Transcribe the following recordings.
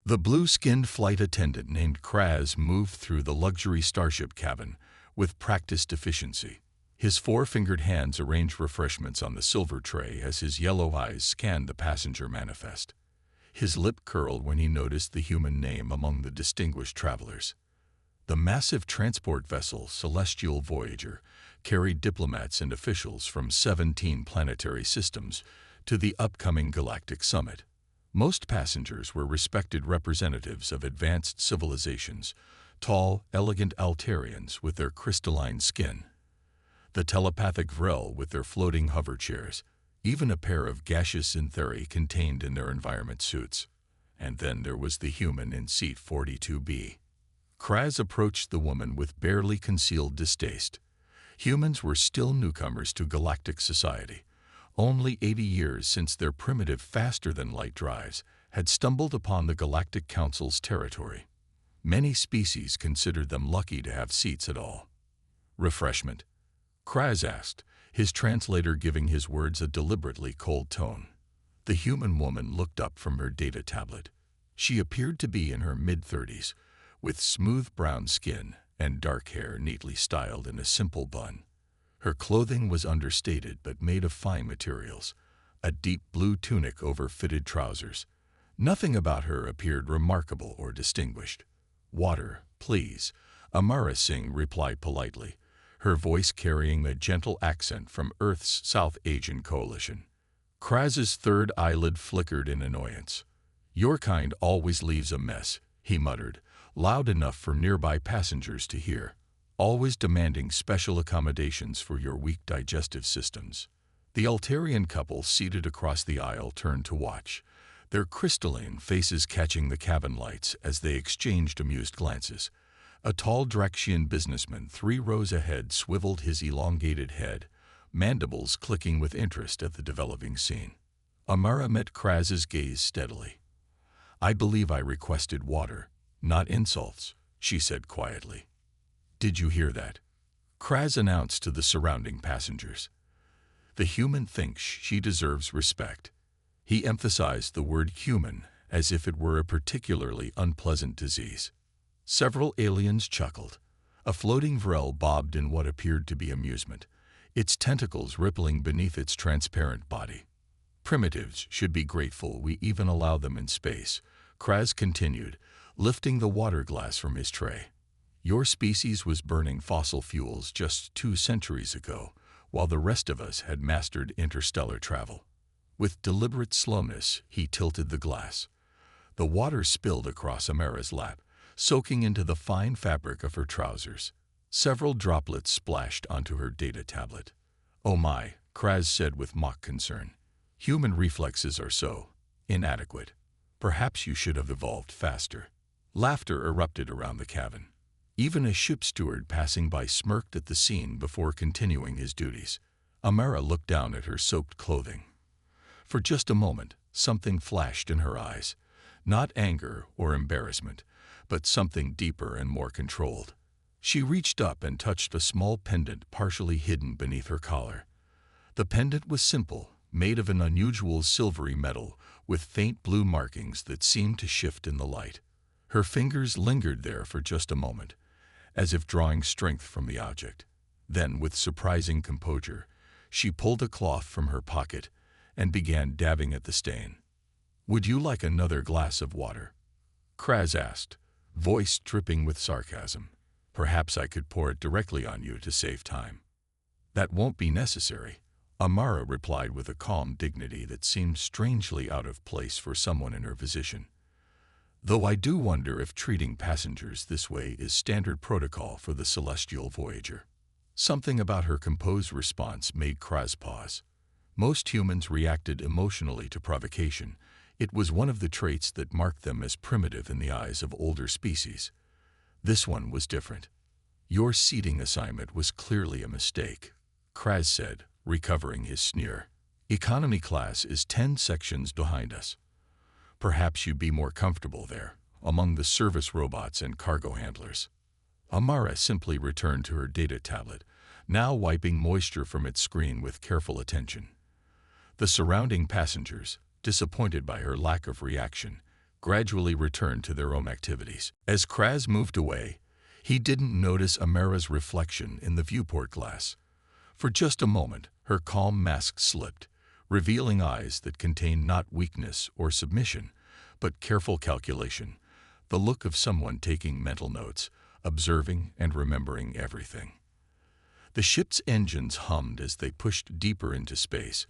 The blue-skinned flight attendant named Kraz moved through the luxury starship cabin with practiced efficiency. His four-fingered hands arranged refreshments on the silver tray as his yellow eyes scanned the passenger manifest. His lip curled when he noticed the human name among the distinguished travelers. The massive transport vessel Celestial Voyager carried diplomats and officials from 17 planetary systems to the upcoming galactic summit. Most passengers were respected representatives of advanced civilizations, tall, elegant Altarians with their crystalline skin, the telepathic Vrel with their floating hover chairs, even a pair of gaseous Syntheri contained in their environment suits. And then there was the human in seat 42B. Kraz approached the woman with barely concealed distaste. Humans were still newcomers to galactic society. Only 80 years since their primitive faster-than-light drives had stumbled upon the Galactic Council's territory. Many species considered them lucky to have seats at all. "Refreshment?" Kraz asked, his translator giving his words a deliberately cold tone. The human woman looked up from her data tablet. She appeared to be in her mid-30s, with smooth brown skin and dark hair neatly styled in a simple bun. Her clothing was understated but made of fine materials, a deep blue tunic over fitted trousers. Nothing about her appeared remarkable or distinguished. "Water, please," Amara Singh replied politely, her voice carrying a gentle accent from Earth's South Asian coalition. Kraz's third eyelid flickered in annoyance. "Your kind always leaves a mess," he muttered, loud enough for nearby passengers to hear. "Always demanding special accommodations for your weak digestive systems." The Altarian couple seated across the aisle turned to watch, their crystalline faces catching the cabin lights as they exchanged amused glances. A tall Draxian businessman 3 rows ahead swiveled his elongated head, mandibles clicking with interest at the developing scene. Amara met Kraz's gaze steadily. "I believe I requested water, not insults," she said quietly. "Did you hear that?" Kraz announced to the surrounding passengers. "The human thinks she deserves respect." He emphasized the word human as if it were a particularly unpleasant disease. Several aliens chuckled. A floating Vrel bobbed in what appeared to be amusement, its tentacles rippling beneath its transparent body. "Primitives should be grateful we even allow them in space," Kraz continued, lifting the water glass from his tray. "Your species was burning fossil fuels just 2 centuries ago, while the rest of us had mastered interstellar travel." With deliberate slowness, he tilted the glass. The water spilled across Amara's lap, soaking into the fine fabric of her trousers. Several droplets splashed onto her data tablet. "Oh my," Kraz said with mock concern. "Human reflexes are so inadequate. Perhaps you should have evolved faster." Laughter erupted around the cabin. Even a ship steward passing by smirked at the scene before continuing his duties. Amara looked down at her soaked clothing. For just a moment, something flashed in her eyes. Not anger or embarrassment, but something deeper and more controlled. She reached up and touched a small pendant partially hidden beneath her collar. The pendant was simple, made of an unusual silvery metal with faint blue markings that seemed to shift in the light. Her fingers lingered there for just a moment, as if drawing strength from the object. Then, with surprising composure, she pulled a cloth from her pocket and began dabbing at the stain. "Would you like another glass of water?" Kraz asked, voice dripping with sarcasm. "Perhaps I could pour it directly on you to save time." "That won't be necessary," Amara replied with a calm dignity that seemed strangely out of place for someone in her position. "Though I do wonder if treating passengers this way is standard protocol for the Celestial Voyager." Something about her composed response made Kraz pause. Most humans reacted emotionally to provocation. It was one of the traits that marked them as primitive in the eyes of older species. This one was different. "Your seating assignment was clearly a mistake," Kraz said, recovering his sneer. "Economy class is 10 sections behind us. Perhaps you'd be more comfortable there, among the service robots and cargo handlers." Amara simply returned to her data tablet, now wiping moisture from its screen with careful attention. The surrounding passengers, disappointed by her lack of reaction, gradually returned to their own activities. As Kraz moved away, he didn't notice Amara's reflection in the viewport glass. For just a moment, her calm mask slipped, revealing eyes that contained not weakness or submission, but careful calculation, the look of someone taking mental notes, observing and remembering everything. The ship's engines hummed as they pushed deeper into space,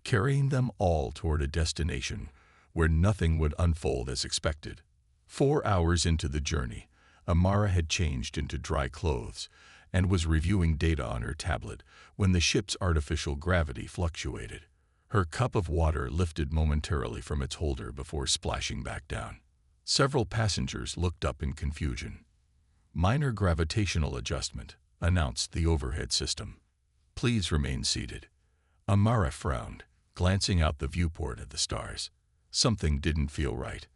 carrying them all toward a destination where nothing would unfold as expected. 4 hours into the journey, Amara had changed into dry clothes and was reviewing data on her tablet when the ship's artificial gravity fluctuated. Her cup of water lifted momentarily from its holder before splashing back down. Several passengers looked up in confusion. "Minor gravitational adjustment," announced the overhead system. "Please remain seated." Amara frowned, glancing out the viewport at the stars. Something didn't feel right.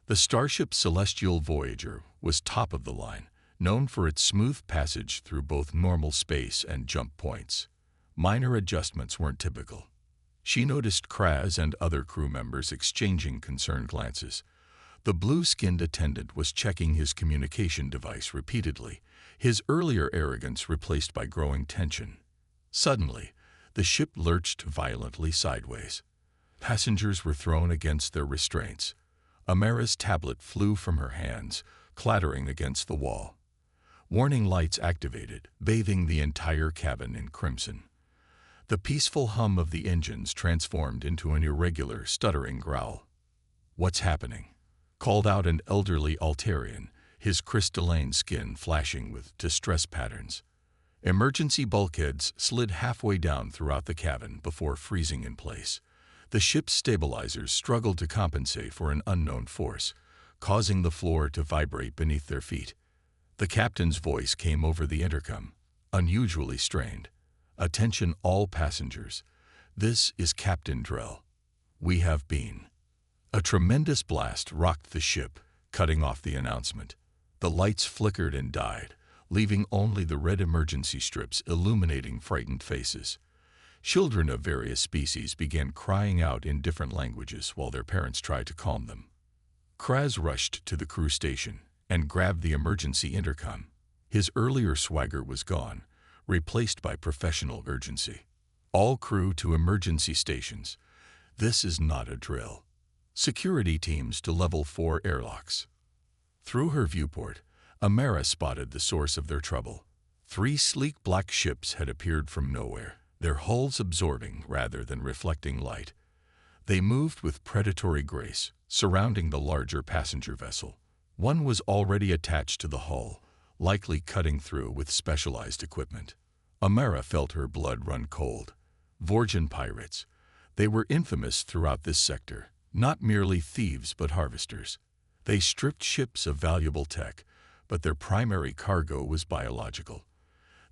The starship Celestial Voyager was top of the line, known for its smooth passage through both normal space and jump points. Minor adjustments weren't typical. She noticed Kraz and other crew members exchanging concerned glances. The blue-skinned attendant was checking his communication device repeatedly, his earlier arrogance replaced by growing tension. Suddenly, the ship lurched violently sideways. Passengers were thrown against their restraints. Amara's tablet flew from her hands, clattering against the wall. Warning lights activated, bathing the entire cabin in crimson. The peaceful hum of the engines transformed into an irregular, stuttering growl. "What's happening?" called out an elderly Altarian, his crystalline skin flashing with distress patterns. Emergency bulkheads slid halfway down throughout the cabin before freezing in place. The ship's stabilizers struggled to compensate for an unknown force, causing the floor to vibrate beneath their feet. The captain's voice came over the intercom, unusually strained. "Attention all passengers. This is Captain Drell. We have been." A tremendous blast rocked the ship, cutting off the announcement. The lights flickered and died, leaving only the red emergency strips illuminating frightened faces. Children of various species began crying out in different languages while their parents tried to calm them. Kraz rushed to the crew station and grabbed the emergency intercom. His earlier swagger was gone, replaced by professional urgency. "All crew to emergency stations. This is not a drill. Security teams to level 4 airlocks." Through her viewport, Amara spotted the source of their trouble. 3 sleek black ships had appeared from nowhere, their hulls absorbing rather than reflecting light. They moved with predatory grace, surrounding the larger passenger vessel. One was already attached to the hull, likely cutting through with specialized equipment. Amara felt her blood run cold. Vorjan pirates. They were infamous throughout this sector, not merely thieves but harvesters. They stripped ships of valuable tech, but their primary cargo was biological.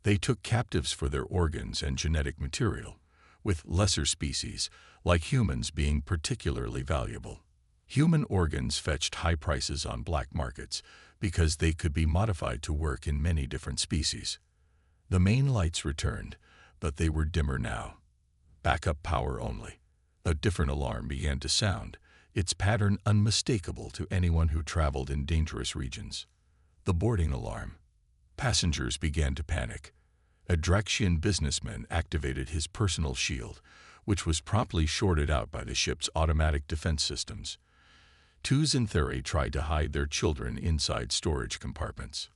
They took captives for their organs and genetic material, with lesser species, like humans, being particularly valuable. Human organs fetched high prices on black markets because they could be modified to work in many different species. The main lights returned, but they were dimmer now. Backup power only. A different alarm began to sound, its pattern unmistakable to anyone who traveled in dangerous regions. The boarding alarm. Passengers began to panic. A Draxian businessman activated his personal shield, which was promptly shorted out by the ship's automatic defense systems. 2 Xanthari tried to hide their children inside storage compartments.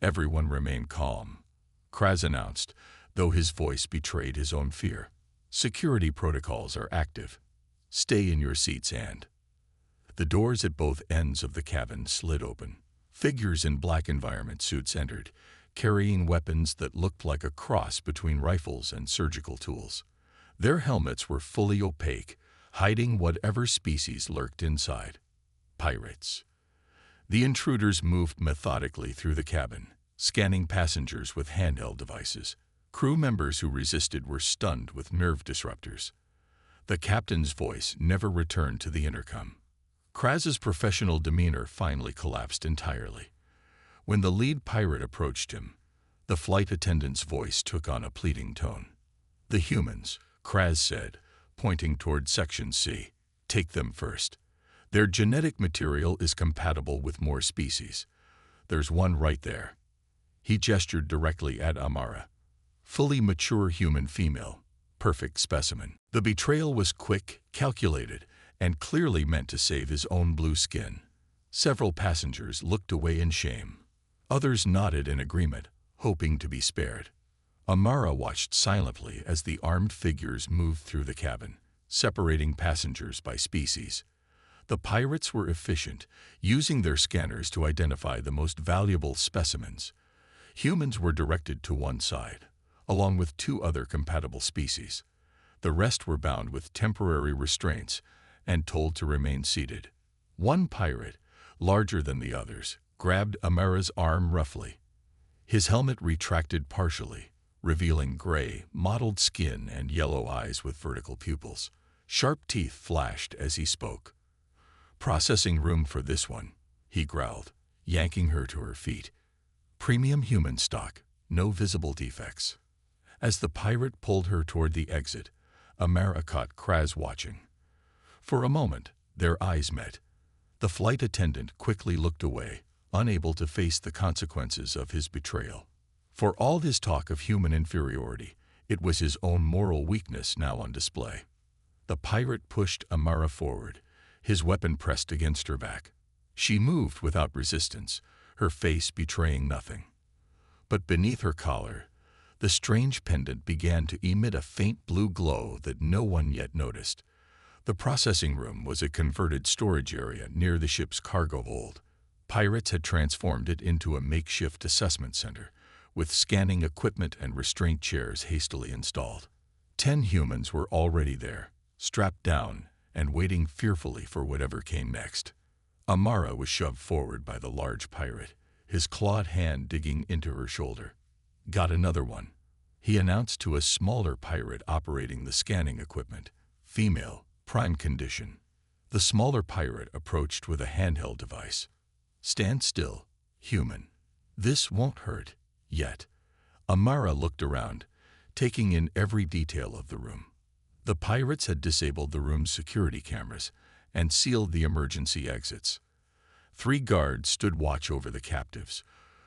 Everyone remained calm, Kraz announced, though his voice betrayed his own fear. "Security protocols are active. Stay in your seats and..." The doors at both ends of the cabin slid open. Figures in black environment suits entered, carrying weapons that looked like a cross between rifles and surgical tools. Their helmets were fully opaque, hiding whatever species lurked inside. Pirates. The intruders moved methodically through the cabin, scanning passengers with handheld devices. Crew members who resisted were stunned with nerve disruptors. The captain's voice never returned to the intercom. Kraz's professional demeanor finally collapsed entirely. When the lead pirate approached him, the flight attendant's voice took on a pleading tone. "The humans," Kraz said, pointing toward Section C. "Take them first. Their genetic material is compatible with more species. There's one right there. He gestured directly at Amara. Fully mature human female. Perfect specimen. The betrayal was quick, calculated, and clearly meant to save his own blue skin. Several passengers looked away in shame. Others nodded in agreement, hoping to be spared. Amara watched silently as the armed figures moved through the cabin, separating passengers by species. The pirates were efficient, using their scanners to identify the most valuable specimens. Humans were directed to one side, along with 2 other compatible species. The rest were bound with temporary restraints and told to remain seated. One pirate, larger than the others, grabbed Amara's arm roughly. His helmet retracted partially, revealing gray, mottled skin and yellow eyes with vertical pupils. Sharp teeth flashed as he spoke. "Processing room for this one," he growled, yanking her to her feet. "Premium human stock, no visible defects." As the pirate pulled her toward the exit, Amara caught Kraz watching. For a moment, their eyes met. The flight attendant quickly looked away, unable to face the consequences of his betrayal. For all his talk of human inferiority, it was his own moral weakness now on display. The pirate pushed Amara forward, his weapon pressed against her back. She moved without resistance, her face betraying nothing. But beneath her collar, the strange pendant began to emit a faint blue glow that no one yet noticed. The processing room was a converted storage area near the ship's cargo hold. Pirates had transformed it into a makeshift assessment center, with scanning equipment and restraint chairs hastily installed. 10 humans were already there, strapped down and waiting fearfully for whatever came next. Amara was shoved forward by the large pirate, his clawed hand digging into her shoulder. "Got another one," he announced to a smaller pirate operating the scanning equipment. "Female, prime condition." The smaller pirate approached with a handheld device. "Stand still, human. This won't hurt, yet." Amara looked around, taking in every detail of the room. The pirates had disabled the room's security cameras and sealed the emergency exits. 3 guards stood watch over the captives,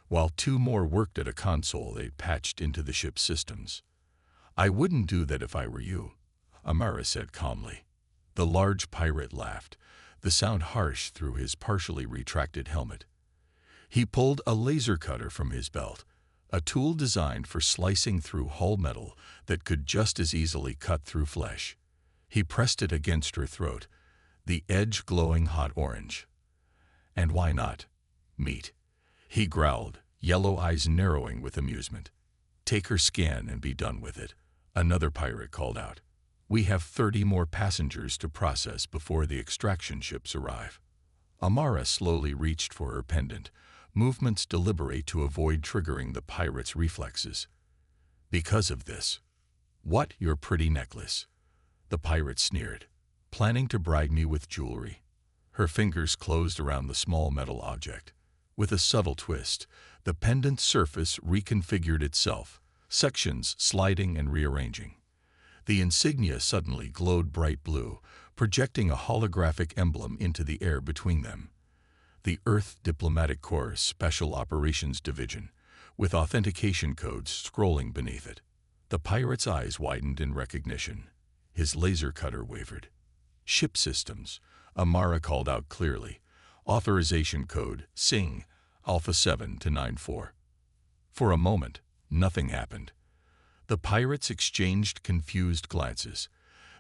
while 2 more worked at a console they'd patched into the ship's systems. "I wouldn't do that if I were you," Amara said calmly. The large pirate laughed, the sound harsh through his partially retracted helmet. He pulled a laser cutter from his belt, a tool designed for slicing through hull metal that could just as easily cut through flesh. He pressed it against her throat, the edge glowing hot orange. "And why not? Meat," he growled, yellow eyes narrowing with amusement. "Take her scan and be done with it," another pirate called out. "We have 30 more passengers to process before the extraction ships arrive." Amara slowly reached for her pendant, movements deliberate to avoid triggering the pirate's reflexes. "Because of this." "What, your pretty necklace?" The pirate sneered. "Planning to bribe me with jewelry?" Her fingers closed around the small metal object. With a subtle twist, the pendant's surface reconfigured itself, sections sliding and rearranging. The insignia suddenly glowed bright blue, projecting a holographic emblem into the air between them. The Earth Diplomatic Corps Special Operations Division, with authentication codes scrolling beneath it. The pirate's eyes widened in recognition. His laser cutter wavered. "Ship systems," Amara called out clearly. "Authorization code, SING, Alpha 7 to 94. For a moment, nothing happened. The pirates exchanged confused glances.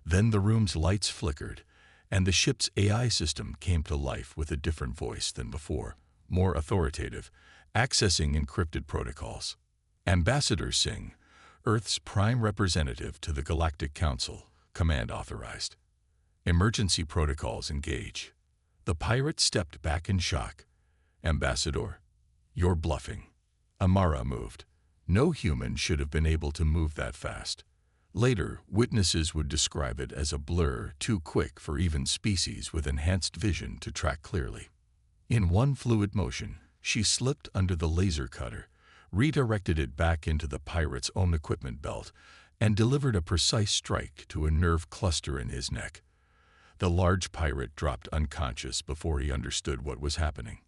Then the room's lights flickered, and the ship's AI system came to life with a different voice than before, more authoritative, accessing encrypted protocols. "Ambassador Singh, Earth's prime representative to the Galactic Council," command authorized. "Emergency protocols engage." The pirate stepped back in shock. "Ambassador, you're bluffing." Amara moved. No human should have been able to move that fast. Later, witnesses would describe it as a blur too quick for even species with enhanced vision to track clearly. In one fluid motion, she slipped under the laser cutter, redirected it back into the pirate's own equipment belt, and delivered a precise strike to a nerve cluster in his neck. The large pirate dropped unconscious before he understood what was happening.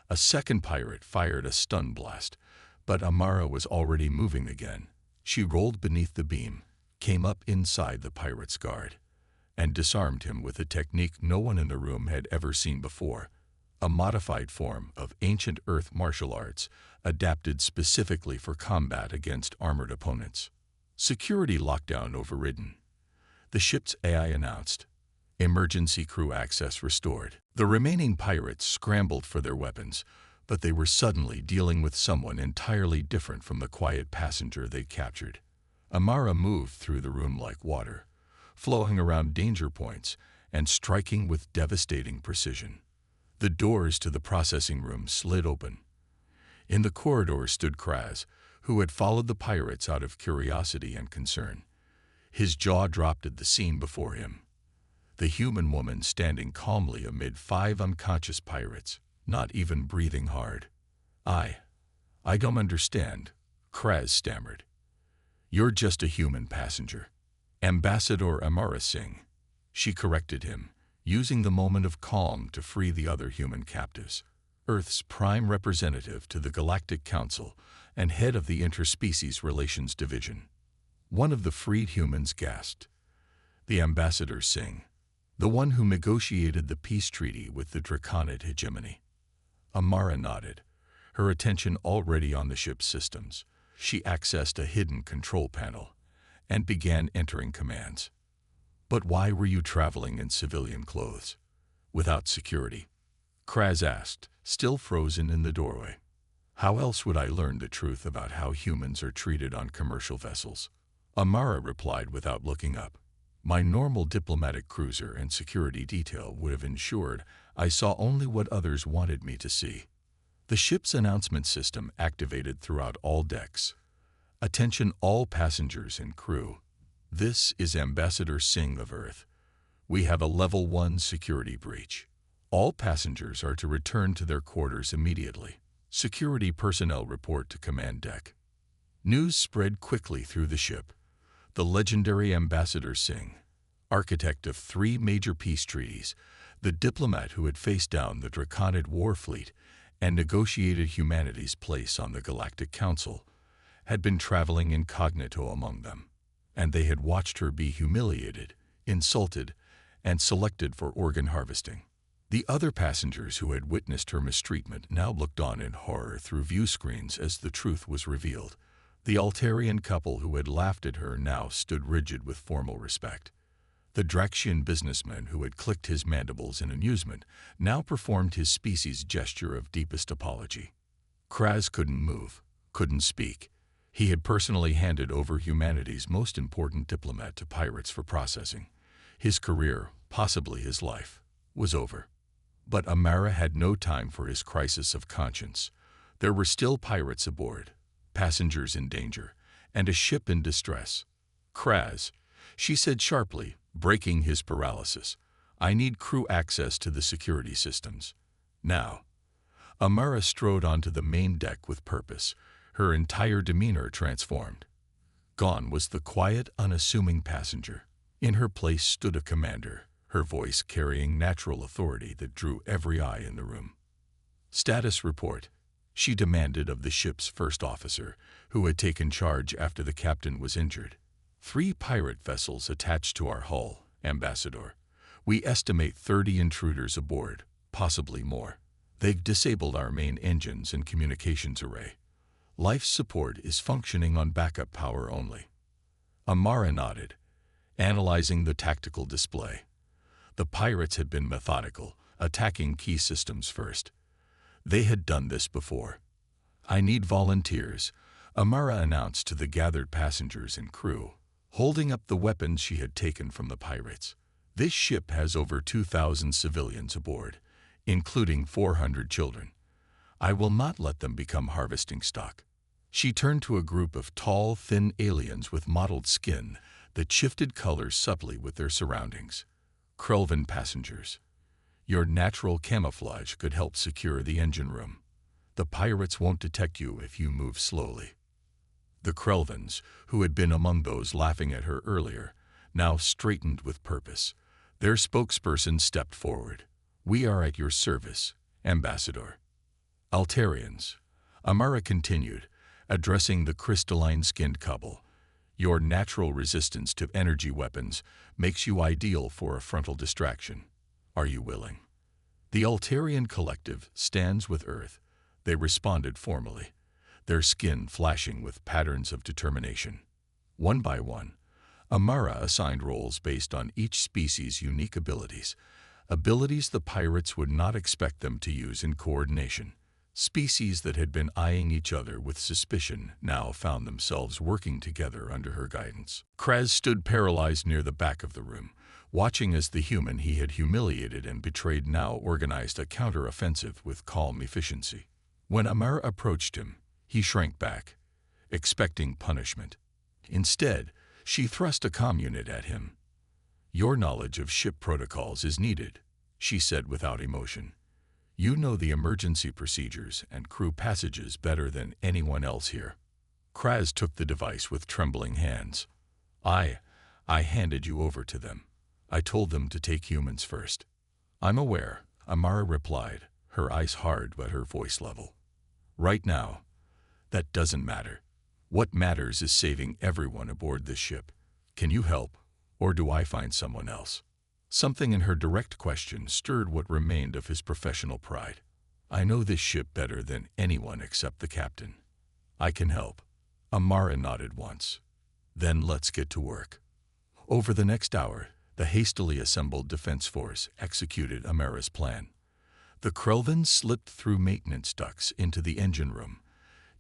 A second pirate fired a stun blast, but Amara was already moving again. She rolled beneath the beam, came up inside the pirate's guard, and disarmed him with a technique no one in the room had ever seen before, a modified form of ancient Earth martial arts adapted specifically for combat against armored opponents. Security lockdown overridden. The ship's AI announced, emergency crew access restored. The remaining pirates scrambled for their weapons, but they were suddenly dealing with someone entirely different from the quiet passenger they'd captured. Amara moved through the room like water, flowing around danger points and striking with devastating precision. The doors to the processing room slid open. In the corridor stood Kraz, who had followed the pirates out of curiosity and concern. His jaw dropped at the scene before him. The human woman standing calmly amid 5 unconscious pirates, not even breathing hard. I don't understand," Kraz stammered. "You're just a human passenger." "Ambassador Amara Singh," she corrected him, using the moment of calm to free the other human captives. Earth's prime representative to the Galactic Council and head of the Interspecies Relations Division. One of the freed humans gasped. "The Ambassador Singh, the one who negotiated the peace treaty with the Draconid hegemony." Amara nodded, her attention already on the ship's systems. She accessed a hidden control panel and began entering commands. "But why were you traveling in civilian clothes, without security?" Kraz asked, still frozen in the doorway. "How else would I learn the truth about how humans are treated on commercial vessels?" Amara replied without looking up. "My normal diplomatic cruiser and security detail would have ensured I saw only what others wanted me to see." The ship's announcement system activated throughout all decks. "Attention all passengers and crew. This is Ambassador Singh of Earth. We have a Level 1 security breach. All passengers are to return to their quarters immediately. Security personnel report to command deck." News spread quickly through the ship. The legendary Ambassador Singh, architect of 3 major peace treaties, the diplomat who had faced down the Draconid war fleet and negotiated humanity's place on the Galactic Council, had been traveling incognito among them, and they had watched her be humiliated, insulted, and selected for organ harvesting. The other passengers who had witnessed her mistreatment now looked on in horror through view screens as the truth was revealed. The Altarian couple who had laughed at her now stood rigid with formal respect. The Draxian businessman who had clicked his mandibles in amusement now performed his species' gesture of deepest apology. Kraz couldn't move, couldn't speak. He had personally handed over humanity's most important diplomat to pirates for processing. His career, possibly his life, was over. But Amara had no time for his crisis of conscience. There were still pirates aboard, passengers in danger, and a ship in distress. "Kraz," she said sharply, breaking his paralysis, "I need crew access to the security systems. Now." Amara strode onto the main deck with purpose, her entire demeanor transformed. Gone was the quiet, unassuming passenger. In her place stood a commander, her voice carrying natural authority that drew every eye in the room. "Status report," she demanded of the ship's first officer, who had taken charge after the captain was injured. "3 pirate vessels attached to our hull, Ambassador. We estimate 30 intruders aboard, possibly more. They've disabled our main engines and communications array. Life support is functioning on backup power only." Amara nodded, analyzing the tactical display. The pirates had been methodical, attacking key systems first. They had done this before. "I need volunteers," Amara announced to the gathered passengers and crew, holding up the weapons she had taken from the pirates. "This ship has over 2,000 civilians aboard, including 400 children. I will not let them become harvesting stock." She turned to a group of tall, thin aliens with mottled skin that shifted colors subtly with their surroundings. "Krelvan passengers. Your natural camouflage could help secure the engine room. The pirates won't detect you if you move slowly." The Krelvans, who had been among those laughing at her earlier, now straightened with purpose. Their spokesperson stepped forward. "We are at your service, Ambassador." "Altarians," Amara continued, addressing the crystalline-skinned couple, "your natural resistance to energy weapons makes you ideal for a frontal distraction. Are you willing?" "The Altarian Collective stands with Earth," they responded formally, their skin flashing with patterns of determination. One by one, Amara assigned roles based on each species' unique abilities the pirates would not expect them to use in coordination. Species that had been eyeing each other with suspicion now found themselves working together under her guidance. Kraz stood paralyzed near the back of the room, watching as the human he had humiliated and betrayed now organized a counter-offensive with calm efficiency. When Amara approached him, he shrank back, expecting punishment. Instead, she thrust a comm unit at him. "Your knowledge of ship protocols is needed," she said without emotion. "You know the emergency procedures and crew passages better than anyone else here." Kraz took the device with trembling hands. I handed you over to them. I told them to take humans first." "I'm aware," Amara replied, her eyes hard but her voice level. "Right now, that doesn't matter. What matters is saving everyone aboard this ship. Can you help, or do I find someone else?" Something in her direct question stirred what remained of his professional pride. "I know this ship better than anyone except the captain. I can help." Amara nodded once. "Then let's get to work." Over the next hour, the hastily assembled defense force executed Amara's plan. The Krelvins slipped through maintenance ducts into the engine room,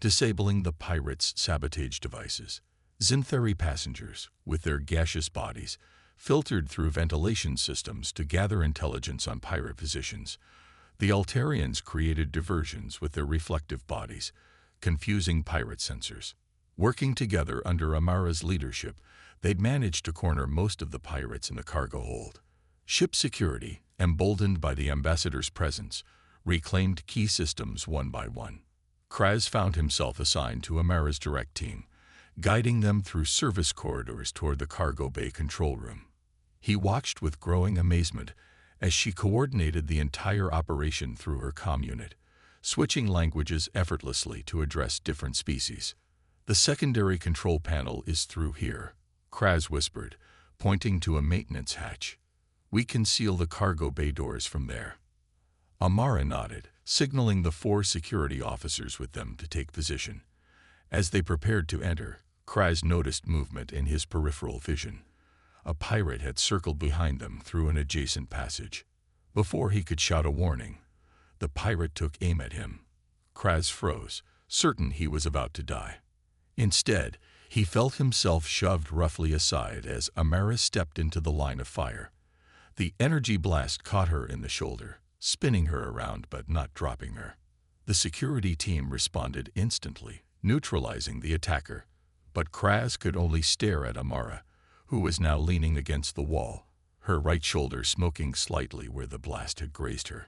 disabling the pirates' sabotage devices. Zinthari passengers, with their gaseous bodies, filtered through ventilation systems to gather intelligence on pirate positions. The Altarians created diversions with their reflective bodies, confusing pirate sensors. Working together under Amara's leadership, they'd managed to corner most of the pirates in the cargo hold. Ship security, emboldened by the ambassador's presence, reclaimed key systems one by one. Kraz found himself assigned to Amara's direct team, guiding them through service corridors toward the cargo bay control room. He watched with growing amazement as she coordinated the entire operation through her comm unit, switching languages effortlessly to address different species. "The secondary control panel is through here," Kraz whispered, pointing to a maintenance hatch. "We can seal the cargo bay doors from there." Amara nodded, signaling the 4 security officers with them to take position. As they prepared to enter, Kraz noticed movement in his peripheral vision. A pirate had circled behind them through an adjacent passage. Before he could shout a warning, the pirate took aim at him. Kraz froze, certain he was about to die. Instead, he felt himself shoved roughly aside as Amara stepped into the line of fire. The energy blast caught her in the shoulder, spinning her around but not dropping her. The security team responded instantly, neutralizing the attacker, but Kraz could only stare at Amara, who was now leaning against the wall, her right shoulder smoking slightly where the blast had grazed her.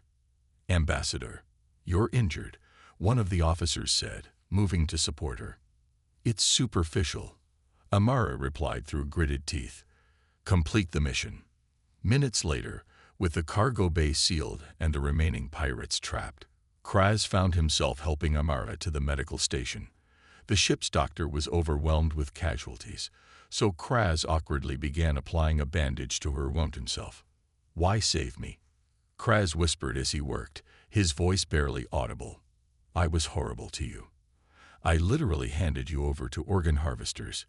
"Ambassador, you're injured," one of the officers said, moving to support her. "It's superficial," Amara replied through gritted teeth. "Complete the mission." Minutes later, with the cargo bay sealed and the remaining pirates trapped, Kraz found himself helping Amara to the medical station. The ship's doctor was overwhelmed with casualties, so Kraz awkwardly began applying a bandage to her wound himself. "Why save me?" Kraz whispered as he worked, his voice barely audible. "I was horrible to you. I literally handed you over to organ harvesters.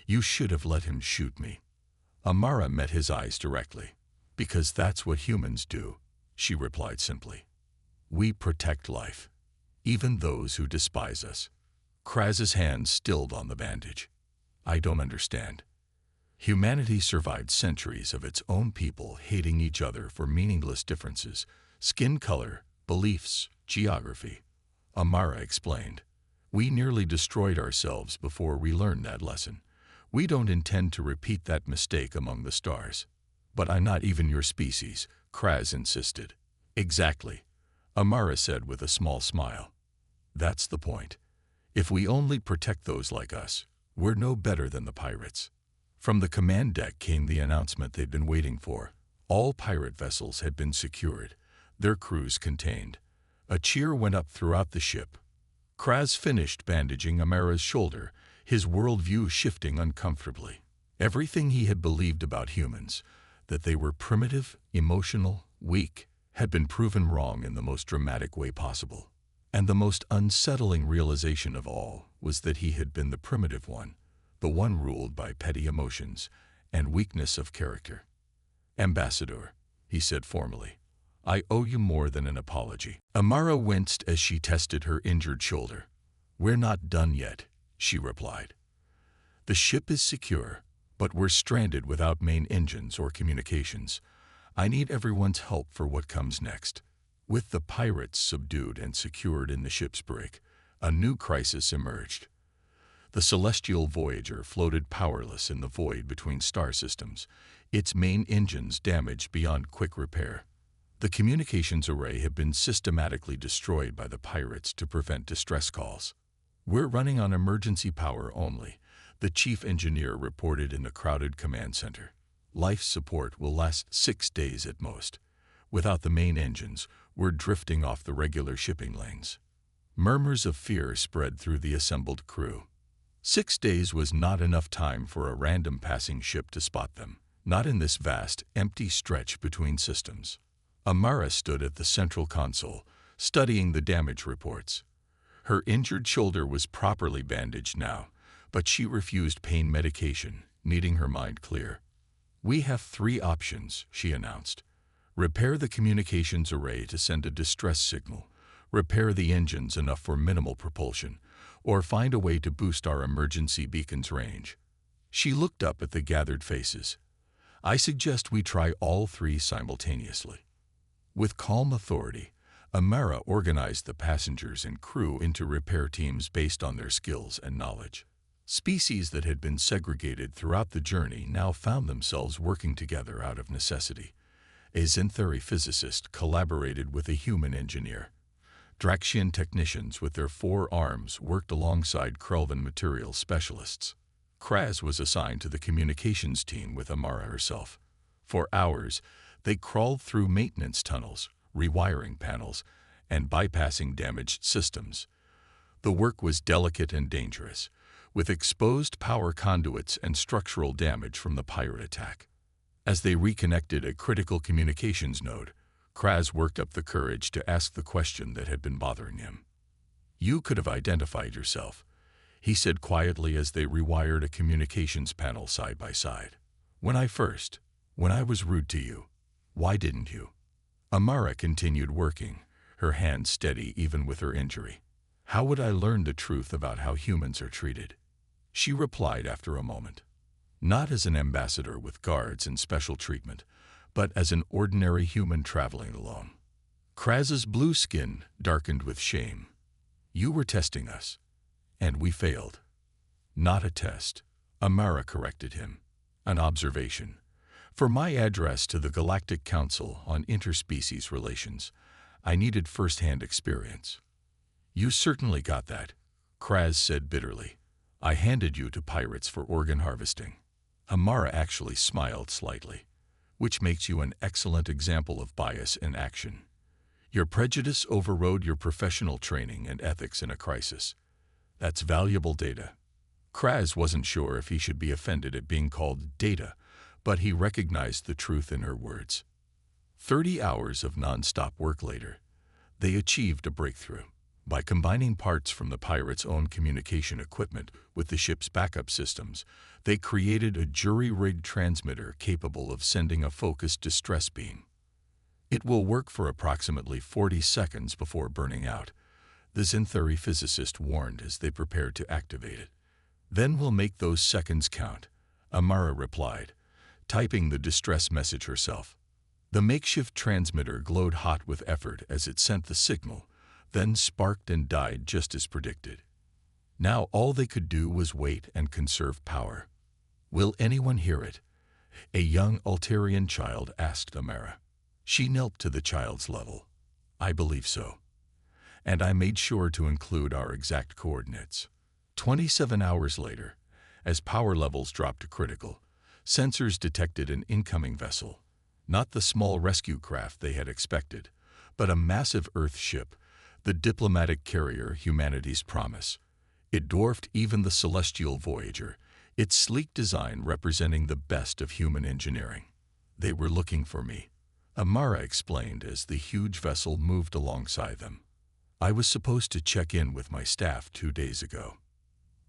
You should have let him shoot me." Amara met his eyes directly. "Because that's what humans do," she replied simply. "We protect life, even those who despise us." Kraz's hand stilled on the bandage. "I don't understand." Humanity survived centuries of its own people hating each other for meaningless differences, skin color, beliefs, geography. Amara explained. "We nearly destroyed ourselves before we learned that lesson. We don't intend to repeat that mistake among the stars." "But I'm not even your species," Kraz insisted. "Exactly," Amara said with a small smile. "That's the point. If we only protect those like us, we're no better than the pirates." From the command deck came the announcement they'd been waiting for. All pirate vessels had been secured, their crews contained. A cheer went up throughout the ship. Kraz finished bandaging Amara's shoulder, his worldview shifting uncomfortably. Everything he had believed about humans, that they were primitive, emotional, weak, had been proven wrong in the most dramatic way possible. And the most unsettling realization of all was that he had been the primitive one, the one ruled by petty emotions and weakness of character. "Ambassador," he said formally, "I owe you more than an apology." Amara winced as she tested her injured shoulder. "We're not done yet," she replied. "The ship is secure, but we're stranded without main engines or communications. I need everyone's help for what comes next." With the pirates subdued and secured in the ship's brig, a new crisis emerged. The celestial Voyager floated powerless in the void between star systems, its main engines damaged beyond quick repair. The communications array had been systematically destroyed by the pirates to prevent distress calls. "We're running on emergency power only," the chief engineer reported in the crowded command center. "Life support will last 6 days at most. Without the main engines, we're drifting off the regular shipping lanes." Murmurs of fear spread through the assembled crew. 6 days was not enough time for a random passing ship to spot them, not in this vast, empty stretch between systems. Amara stood at the central console, studying the damage reports. Her injured shoulder was properly bandaged now, but she refused pain medication, needing her mind clear. "We have 3 options," she announced. "Repair the communications array to send a distress signal, repair the engines enough for minimal propulsion, or find a way to boost our emergency beacon's range." She looked up at the gathered faces. "I suggest we try all 3 simultaneously." With calm authority, Amara organized the passengers and crew into repair teams based on their skills and knowledge. Species that had been segregated throughout the journey now found themselves working together out of necessity. A Xanthari physicist collaborated with a human engineer. Draxian technicians with their 4 arms worked alongside Krelvan materials specialists. Kraz was assigned to the communications team with Amara herself. For hours, they crawled through maintenance tunnels, rewiring panels, and bypassing damaged systems. The work was delicate and dangerous, with exposed power conduits and structural damage from the pirate attack. As they reconnected a critical communications node, Kraz worked up the courage to ask the question that had been bothering him. "You could have identified yourself," he said quietly as they rewired a communications panel side by side. When I was rude to you, why didn't you?" Amara continued working, her hands steady even with her injury. "How would I learn the truth about how humans are treated?" She replied after a moment. "Not as an ambassador with guards and special treatment, but as an ordinary human traveling alone." Kraz's blue skin darkened with shame. "You were testing us, and we failed." "Not a test," Amara corrected him. "An observation. For my address to the Galactic Council on Interspecies Relations, I needed first-hand experience." "You certainly got that," Kraz said bitterly. "I handed you to pirates for organ harvesting." Amara actually smiled slightly. "Which makes you an excellent example of bias in action. Your prejudice overrode your professional training and ethics in a crisis. That's valuable data." Kraz wasn't sure if he should be offended at being called data, but he recognized the truth in her words. 30 hours of non-stop work later, they achieved a breakthrough. By combining parts from the pirates' own communication equipment with the ship's backup systems, they created a jury-rigged transmitter capable of sending a focused distress beam. "It will work for approximately 40 seconds before burning out," the Xanthari physicist warned as they prepared to activate it. "Then we'll make those seconds count," Amara replied, typing the distress message herself. The makeshift transmitter glowed hot with effort as it sent the signal, then sparked and died just as predicted. Now all they could do was wait and conserve power. "Will anyone hear it?" a young Altarian child asked Amara. She knelt to the child's level. "I believe so." And I made sure to include our exact coordinates. 27 hours later, as power levels dropped to critical, sensors detected an incoming vessel. Not the small rescue craft they had expected, but a massive Earth ship, the diplomatic carrier Humanity's Promise. It dwarfed even the celestial Voyager, its sleek design representing the best of human engineering. They were looking for me, Amara explained as the huge vessel moved alongside them. I was supposed to check in with my staff 2 days ago.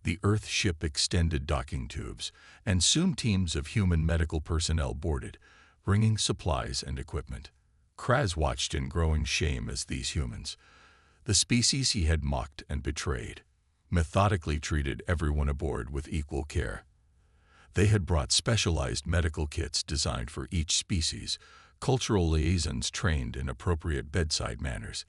The Earth ship extended docking tubes, and soon teams of human medical personnel boarded, bringing supplies and equipment. Kraz watched in growing shame as these humans, the species he had mocked and betrayed, methodically treated everyone aboard with equal care. They had brought specialized medical kits designed for each species, cultural liaisons trained in appropriate bedside manners,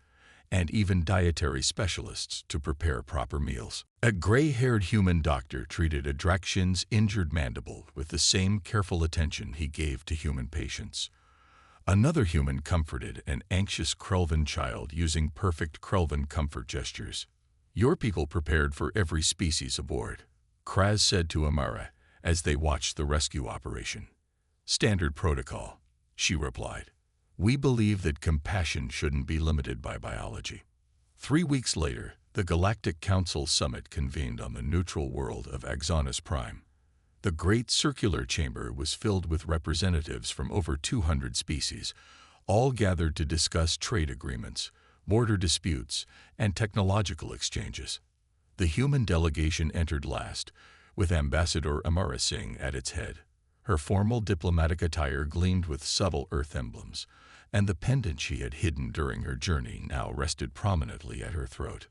and even dietary specialists to prepare proper meals. A gray-haired human doctor treated Adrakshin's injured mandible with the same careful attention he gave to human patients. Another human comforted an anxious Krelvan child using perfect Krelvan comfort gestures. Your people prepared for every species aboard, Kraz said to Amara as they watched the rescue operation. Standard protocol, she replied. We believe that compassion shouldn't be limited by biology. 3 weeks later, the Galactic Council Summit convened on the neutral world of Axonis Prime. The great circular chamber was filled with representatives from over 200 species, all gathered to discuss trade agreements, border disputes, and technological exchanges. The human delegation entered last, with Ambassador Amara Singh at its head. Her formal diplomatic attire gleamed with subtle Earth emblems, and the pendant she had hidden during her journey now rested prominently at her throat.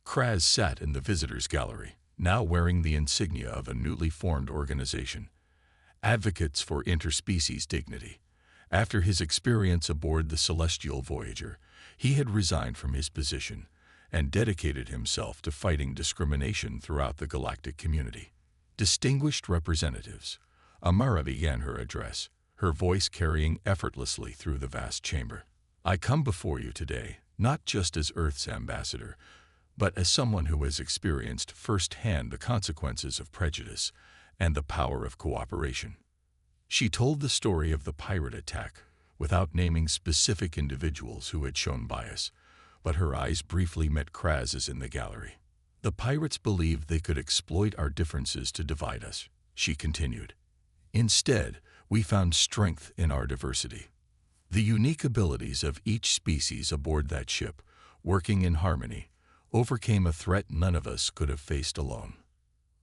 Kraz sat in the visitors' gallery, now wearing the insignia of a newly formed organization, Advocates for Interspecies Dignity. After his experience aboard the Celestial Voyager, he had resigned from his position and dedicated himself to fighting discrimination throughout the galactic community. Distinguished representatives, Amara began her address, her voice carrying effortlessly through the vast chamber. I come before you today, not just as Earth's ambassador, but as someone who has experienced firsthand the consequences of prejudice and the power of cooperation. She told the story of the pirate attack without naming specific individuals who had shown bias, but her eyes briefly met Kraz's in the gallery. The pirates believed they could exploit our differences to divide us, she continued. Instead, we found strength in our diversity. The unique abilities of each species aboard that ship, working in harmony, overcame a threat none of us could have faced alone.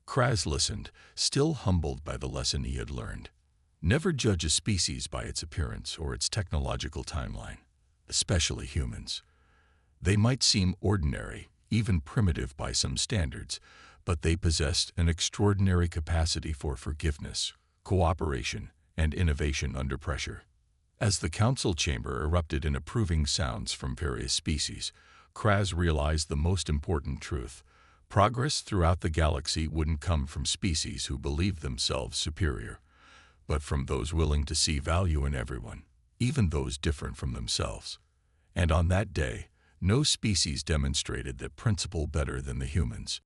Kraz listened, still humbled by the lesson he had learned. Never judge a species by its appearance or its technological timeline, especially humans. They might seem ordinary, even primitive by some standards, but they possessed an extraordinary capacity for forgiveness, cooperation, and innovation under pressure. As the council chamber erupted in approving sounds from various species, Kraz realized the most important truth. Progress throughout the galaxy wouldn't come from species who believed themselves superior, but from those willing to see value in everyone, even those different from themselves. And on that day, no species demonstrated that principle better than the humans.